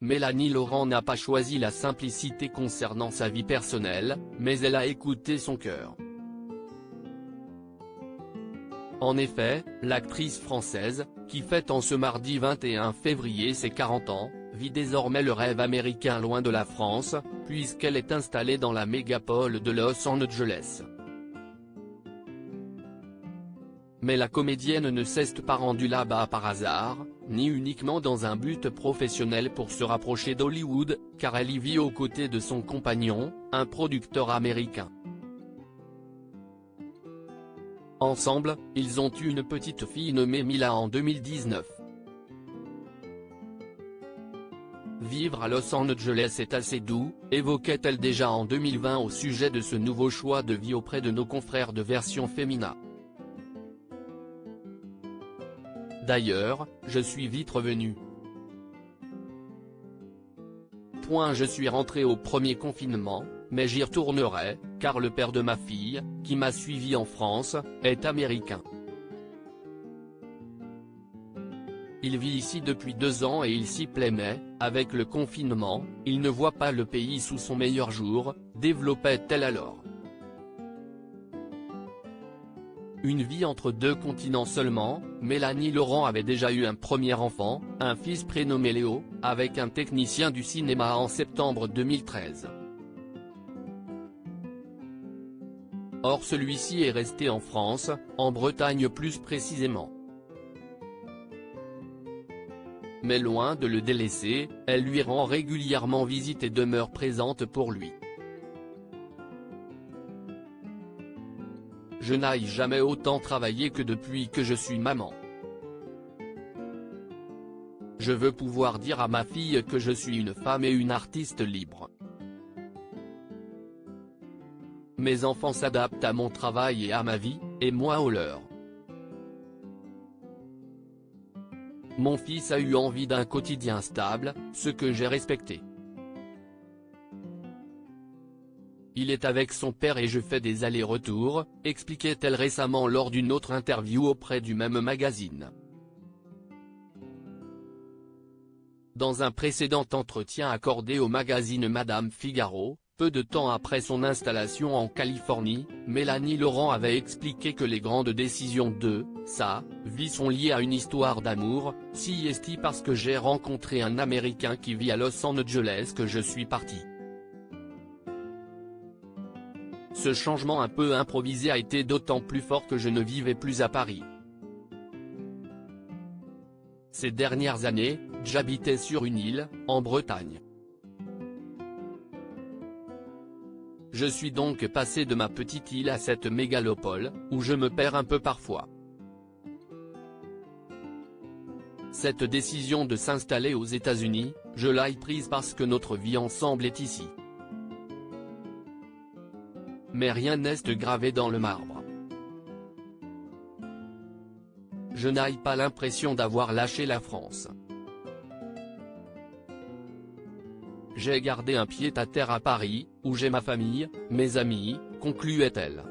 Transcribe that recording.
Mélanie Laurent n'a pas choisi la simplicité concernant sa vie personnelle, mais elle a écouté son cœur. En effet, l'actrice française, qui fête en ce mardi 21 février ses 40 ans, vit désormais le rêve américain loin de la France, puisqu'elle est installée dans la mégapole de Los Angeles. Mais la comédienne ne s'est pas rendue là-bas par hasard, ni uniquement dans un but professionnel pour se rapprocher d'Hollywood, car elle y vit aux côtés de son compagnon, un producteur américain. Ensemble, ils ont eu une petite fille nommée Mila en 2019. Vivre à Los Angeles est assez doux, évoquait-elle déjà en 2020 au sujet de ce nouveau choix de vie auprès de nos confrères de Version Femina. D'ailleurs, je suis vite revenu. Je suis rentré au premier confinement, mais j'y retournerai, car le père de ma fille, qui m'a suivi en France, est américain. Il vit ici depuis 2 ans et il s'y plaît mais, avec le confinement, il ne voit pas le pays sous son meilleur jour, développait-elle alors. Une vie entre 2 continents seulement, Mélanie Laurent avait déjà eu un premier enfant, un fils prénommé Léo, avec un technicien du cinéma en septembre 2013. Or celui-ci est resté en France, en Bretagne plus précisément. Mais loin de le délaisser, elle lui rend régulièrement visite et demeure présente pour lui. Je n'aille jamais autant travailler que depuis que je suis maman. Je veux pouvoir dire à ma fille que je suis une femme et une artiste libre. Mes enfants s'adaptent à mon travail et à ma vie, et moi au leur. Mon fils a eu envie d'un quotidien stable, ce que j'ai respecté. Il est avec son père et je fais des allers-retours, expliquait-elle récemment lors d'une autre interview auprès du même magazine. Dans un précédent entretien accordé au magazine Madame Figaro, peu de temps après son installation en Californie, Mélanie Laurent avait expliqué que les grandes décisions de sa vie sont liées à une histoire d'amour, si est parce que j'ai rencontré un Américain qui vit à Los Angeles que je suis partie. Ce changement un peu improvisé a été d'autant plus fort que je ne vivais plus à Paris. Ces dernières années, j'habitais sur une île, en Bretagne. Je suis donc passé de ma petite île à cette mégalopole, où je me perds un peu parfois. Cette décision de s'installer aux États-Unis, je l'ai prise parce que notre vie ensemble est ici. Mais rien n'est gravé dans le marbre. Je n'ai pas l'impression d'avoir lâché la France. J'ai gardé un pied-à-terre à Paris, où j'ai ma famille, mes amis, concluait-elle.